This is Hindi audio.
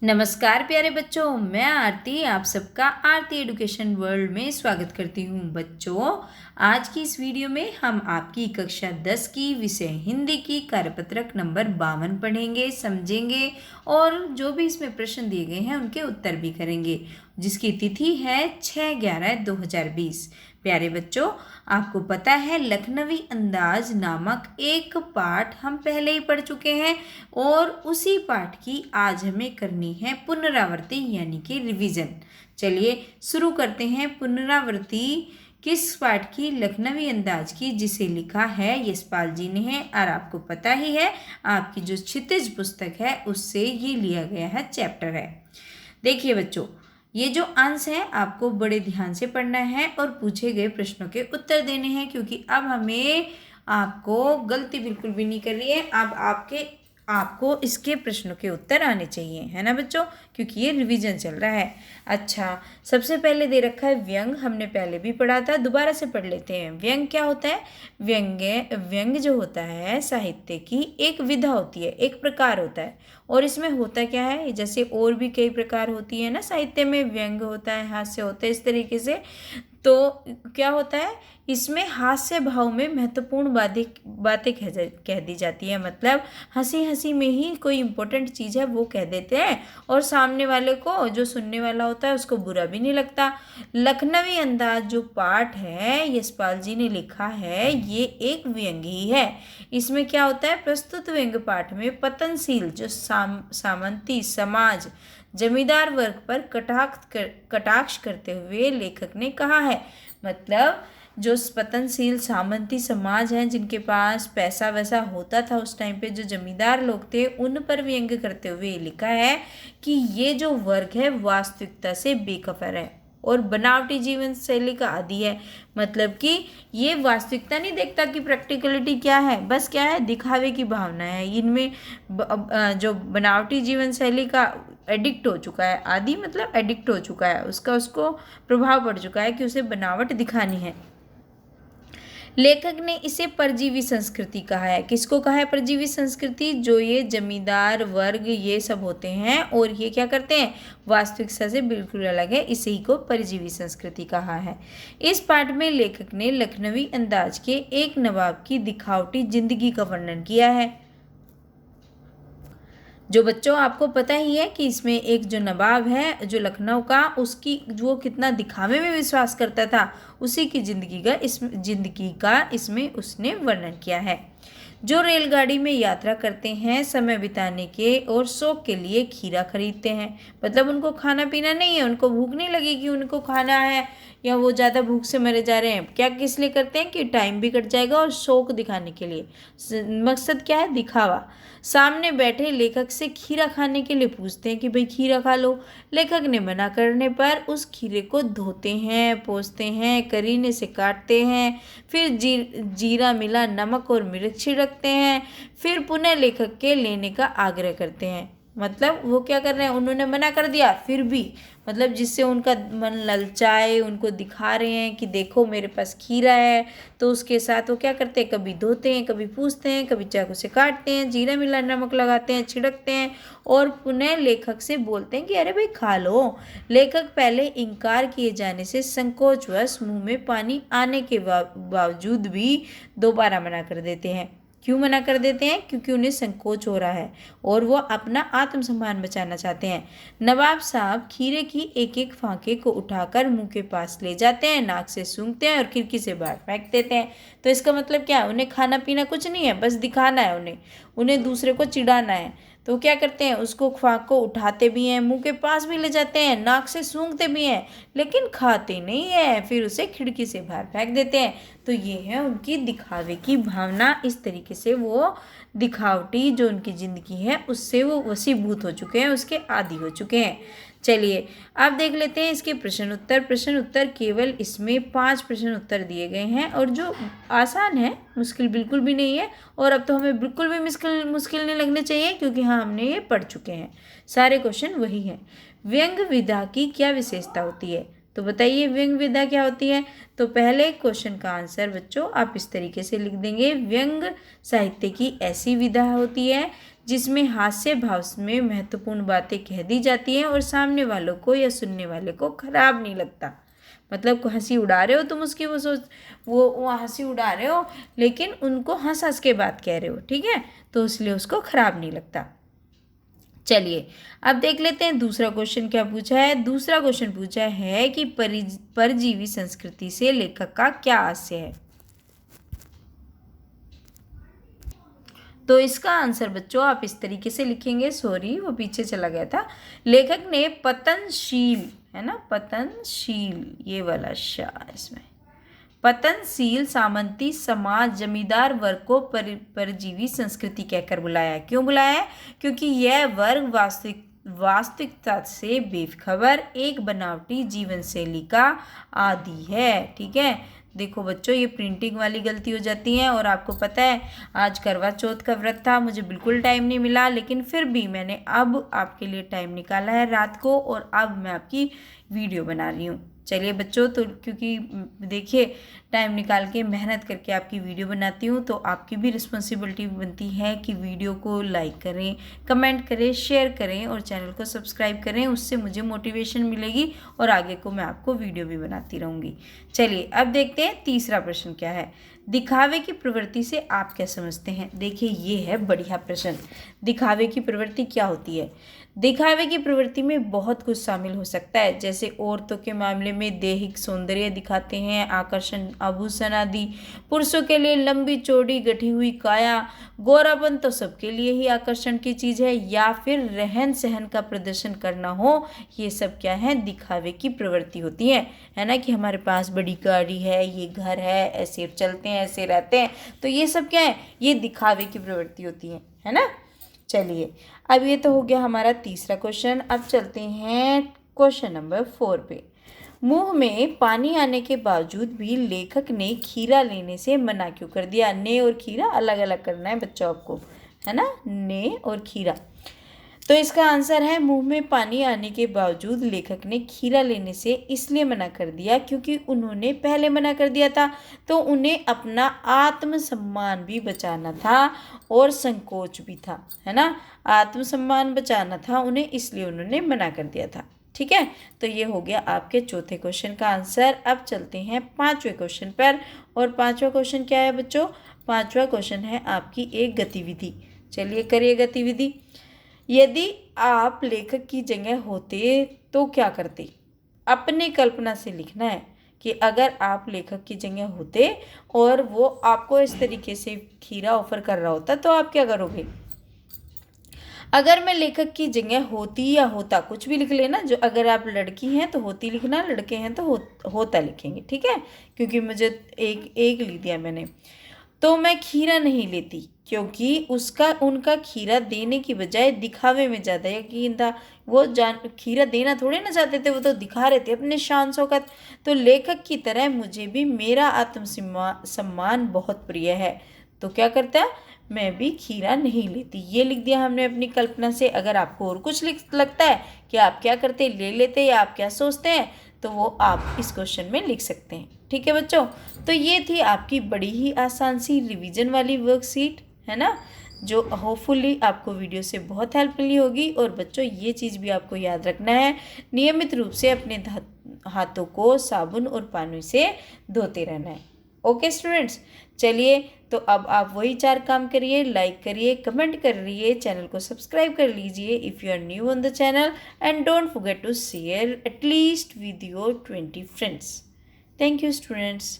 नमस्कार प्यारे बच्चों, मैं आरती आप सबका आरती एडुकेशन वर्ल्ड में स्वागत करती हूँ। बच्चों, आज की इस वीडियो में हम आपकी कक्षा 10 की विषय हिंदी की कार्यपत्रक नंबर 52 पढ़ेंगे, समझेंगे और जो भी इसमें प्रश्न दिए गए हैं उनके उत्तर भी करेंगे, जिसकी तिथि है 6/11/2020। प्यारे बच्चों, आपको पता है लखनवी अंदाज नामक एक पाठ हम पहले ही पढ़ चुके हैं और उसी पाठ की आज हमें करनी है पुनरावृत्ति यानी कि रिवीजन। चलिए शुरू करते हैं पुनरावृत्ति किस पाठ की, लखनवी अंदाज की, जिसे लिखा है यशपाल जी ने है। और आपको पता ही है आपकी जो क्षितिज पुस्तक है उससे ये लिया गया है, चैप्टर है। देखिए बच्चों, ये जो अंश है आपको बड़े ध्यान से पढ़ना है और पूछे गए प्रश्नों के उत्तर देने हैं, क्योंकि अब हमें आपको गलती बिल्कुल भी नहीं करनी है। अब आपको इसके प्रश्नों के उत्तर आने चाहिए, है ना बच्चों, क्योंकि ये रिवीजन चल रहा है। अच्छा, सबसे पहले दे रखा है व्यंग, हमने पहले भी पढ़ा था, दोबारा से पढ़ लेते हैं। व्यंग क्या होता है? व्यंग जो होता है साहित्य की एक विधा होती है, एक प्रकार होता है। और इसमें होता क्या है, जैसे और भी कई प्रकार होती है ना साहित्य में, व्यंग होता है, हास्य होता है, इस तरीके से। तो क्या होता है, इसमें हास्य भाव में महत्वपूर्ण बातें कह दी जाती है। मतलब हंसी हंसी में ही कोई इम्पोर्टेंट चीज़ है वो कह देते हैं और सामने वाले को, जो सुनने वाला होता है, उसको बुरा भी नहीं लगता। लखनवी अंदाज जो पाठ है यशपाल जी ने लिखा है, ये एक व्यंग ही है। इसमें क्या होता है, प्रस्तुत व्यंग पाठ में पतनशील जो सामंती समाज, जमींदार वर्ग पर कटाक्ष करते हुए लेखक ने कहा है। मतलब जो पतनशील सामंती समाज हैं, जिनके पास पैसा वैसा होता था उस टाइम पे, जो जमींदार लोग थे, उन पर व्यंग करते हुए लिखा है कि ये जो वर्ग है वास्तविकता से बेखबर है और बनावटी जीवन शैली का आदी है। मतलब कि ये वास्तविकता नहीं देखता कि प्रैक्टिकलिटी क्या है, बस क्या है, दिखावे की भावना है इनमें। जो बनावटी जीवन शैली का एडिक्ट हो चुका है, आदि मतलब एडिक्ट हो चुका है, उसको प्रभाव पड़ चुका है कि उसे बनावट दिखानी है। लेखक ने इसे परजीवी संस्कृति कहा है। किसको कहा है परजीवी संस्कृति? जो ये जमींदार वर्ग ये सब होते हैं और ये क्या करते हैं, वास्तविकता से बिल्कुल अलग है, इसी को परजीवी संस्कृति कहा है। इस पाठ में लेखक ने लखनवी अंदाज के एक नवाब की दिखावटी जिंदगी का वर्णन किया है। जो बच्चों आपको पता ही है कि इसमें एक जो नवाब है जो लखनऊ का, उसकी वो कितना दिखावे में विश्वास करता था, उसी की जिंदगी का इसमें उसने वर्णन किया है। जो रेलगाड़ी में यात्रा करते हैं समय बिताने के और शौक के लिए खीरा खरीदते हैं। मतलब उनको खाना पीना नहीं है, उनको भूख नहीं लगी कि उनको खाना है या वो ज़्यादा भूख से मरे जा रहे हैं। क्या किस लिए करते हैं कि टाइम भी कट जाएगा और शौक दिखाने के लिए। मकसद क्या है, दिखावा। सामने बैठे लेखक से खीरा खाने के लिए पूछते हैं कि भाई खीरा खा लो। लेखक ने मना करने पर उस खीरे को धोते हैं, पोंछते हैं, करीने से काटते हैं, फिर जीरा मिला नमक और मिर्च छिड़कते हैं, फिर पुनः लेखक के लेने का आग्रह करते हैं। मतलब वो क्या कर रहे हैं, उन्होंने मना कर दिया फिर भी, मतलब जिससे उनका मन ललचाए, उनको दिखा रहे हैं कि देखो मेरे पास खीरा है। तो उसके साथ वो क्या करते हैं, कभी धोते हैं, कभी पूछते हैं, कभी चाकू से काटते हैं, जीरा मिला नमक लगाते हैं, छिड़कते हैं और पुनः लेखक से बोलते हैं कि अरे भाई खा लो। लेखक पहले इनकार किए जाने से संकोचवश मुंह में पानी आने के बावजूद भी दोबारा मना कर देते हैं। क्यों मना कर देते हैं? क्योंकि उन्हें संकोच हो रहा है और वो अपना आत्मसम्मान बचाना चाहते हैं। नवाब साहब खीरे की एक एक फांके को उठाकर मुंह के पास ले जाते हैं, नाक से सूंघते हैं और खिड़की से बाहर फेंक देते हैं। तो इसका मतलब क्या है, उन्हें खाना पीना कुछ नहीं है, बस दिखाना है, उन्हें दूसरे को चिढ़ाना है। तो क्या करते हैं, उसको फांक को उठाते भी हैं, मुंह के पास भी ले जाते हैं, नाक से सूंघते भी हैं, लेकिन खाते नहीं है, फिर उसे खिड़की से बाहर फेंक देते हैं। तो ये है उनकी दिखावे की भावना। इस तरीके से वो दिखावटी जो उनकी ज़िंदगी है उससे वो वशीभूत हो चुके हैं, उसके आदी हो चुके हैं। चलिए अब देख लेते हैं इसके प्रश्न उत्तर केवल इसमें 5 प्रश्न उत्तर दिए गए हैं और जो आसान है, मुश्किल बिल्कुल भी नहीं है। और अब तो हमें बिल्कुल भी मुश्किल नहीं लगने चाहिए, क्योंकि हाँ हमने ये पढ़ चुके हैं, सारे क्वेश्चन वही हैं। व्यंग विधा की क्या विशेषता होती है? तो बताइए व्यंग विधा क्या होती है। तो पहले क्वेश्चन का आंसर बच्चों आप इस तरीके से लिख देंगे, व्यंग साहित्य की ऐसी विधा होती है जिसमें हास्य भाव में महत्वपूर्ण बातें कह दी जाती हैं और सामने वालों को या सुनने वाले को खराब नहीं लगता। मतलब हंसी उड़ा रहे हो तुम उसकी, वो हंसी उड़ा रहे हो लेकिन उनको हंस हंस के बात कह रहे हो, ठीक है, तो इसलिए उसको खराब नहीं लगता। चलिए अब देख लेते हैं दूसरा क्वेश्चन क्या पूछा है। दूसरा क्वेश्चन पूछा है कि परजीवी संस्कृति से लेखक का क्या आशय है। तो इसका आंसर बच्चों आप इस तरीके से लिखेंगे, सॉरी वो पीछे चला गया था। लेखक ने पतनशील, है ना, पतनशील, ये वाला शा इसमें, पतनशील सामंती समाज जमींदार वर्ग को परजीवी संस्कृति कहकर बुलाया। क्यों बुलाया है? क्योंकि यह वर्ग वास्तविकता से बेखबर एक बनावटी जीवन शैली का आदी है। ठीक है, देखो बच्चों ये प्रिंटिंग वाली गलती हो जाती है। और आपको पता है आज करवा चौथ का व्रत था, मुझे बिल्कुल टाइम नहीं मिला, लेकिन फिर भी मैंने अब आपके लिए टाइम निकाला है रात को, और अब मैं आपकी वीडियो बना रही हूँ। चलिए बच्चों, तो क्योंकि देखिए टाइम निकाल के मेहनत करके आपकी वीडियो बनाती हूँ, तो आपकी भी रिस्पॉन्सिबिलिटी बनती है कि वीडियो को लाइक करें, कमेंट करें, शेयर करें और चैनल को सब्सक्राइब करें। उससे मुझे मोटिवेशन मिलेगी और आगे को मैं आपको वीडियो भी बनाती रहूँगी। चलिए अब देखते हैं तीसरा प्रश्न क्या है। दिखावे की प्रवृत्ति से आप क्या समझते हैं? देखिए ये है बढ़िया प्रश्न। दिखावे की प्रवृत्ति क्या होती है? दिखावे की प्रवृत्ति में बहुत कुछ शामिल हो सकता है, जैसे औरतों के मामले में दैहिक सौंदर्य दिखाते हैं, आकर्षण, आभूषण आदि। पुरुषों के लिए लंबी चौड़ी गठी हुई काया, गोरापन तो सबके लिए ही आकर्षण की चीज़ है, या फिर रहन सहन का प्रदर्शन करना हो, ये सब क्या है? दिखावे की प्रवृत्ति होती है ना, कि हमारे पास बड़ी गाड़ी है, ये घर है, ऐसे चलते हैं, ऐसे रहते हैं, तो ये सब क्या है? ये दिखावे की प्रवृत्ति होती है ना। चलिए अब ये तो हो गया हमारा तीसरा क्वेश्चन। अब चलते हैं क्वेश्चन नंबर 4 पे। मुंह में पानी आने के बावजूद भी लेखक ने खीरा लेने से मना क्यों कर दिया? ने और खीरा अलग अलग करना है बच्चों आपको, है ना, ने और खीरा। तो इसका आंसर है मुंह में पानी आने के बावजूद लेखक ने खीरा लेने से इसलिए मना कर दिया क्योंकि उन्होंने पहले मना कर दिया था, तो उन्हें अपना आत्मसम्मान भी बचाना था और संकोच भी था, है ना, आत्मसम्मान बचाना था उन्हें, इसलिए उन्होंने मना कर दिया था। ठीक है, तो ये हो गया आपके चौथे क्वेश्चन का आंसर। अब चलते हैं पांचवें क्वेश्चन पर। और पांचवा क्वेश्चन क्या है बच्चों? पांचवा क्वेश्चन है आपकी एक गतिविधि। चलिए करिए गतिविधि। यदि आप लेखक की जगह होते तो क्या करते? अपने कल्पना से लिखना है कि अगर आप लेखक की जगह होते और वो आपको इस तरीके से खीरा ऑफर कर रहा होता तो आप क्या करोगे? अगर मैं लेखक की जगह होती या होता, कुछ भी लिख लेना। जो अगर आप लड़की हैं तो होती लिखना, लड़के हैं तो होता लिखेंगे, ठीक है, क्योंकि मुझे एक लिख दिया मैंने। तो मैं खीरा नहीं लेती क्योंकि उनका खीरा देने की बजाय दिखावे में ज़्यादा यकीन था। वो खीरा देना थोड़े ना चाहते थे, वो तो दिखा रहे थे अपने शान शौकत। तो लेखक की तरह मुझे भी मेरा आत्मसम्मान बहुत प्रिय है, तो क्या करता है? मैं भी खीरा नहीं लेती। ये लिख दिया हमने अपनी कल्पना से। अगर आपको और कुछ लगता है कि आप क्या करते, ले लेते, या आप क्या सोचते हैं, तो वो आप इस क्वेश्चन में लिख सकते हैं। ठीक है बच्चों, तो ये थी आपकी बड़ी ही आसान सी रिवीजन वाली वर्कशीट, है ना, जो होपफुली आपको वीडियो से बहुत हेल्प मिली होगी। और बच्चों ये चीज़ भी आपको याद रखना है, नियमित रूप से अपने हाथों को साबुन और पानी से धोते रहना है। ओके स्टूडेंट्स, चलिए तो अब आप वही 4 काम करिए, लाइक करिए, कमेंट करिए, चैनल को सब्सक्राइब कर लीजिए if you are new on the channel, and don't forget to share at least with your 20 friends. Thank you students.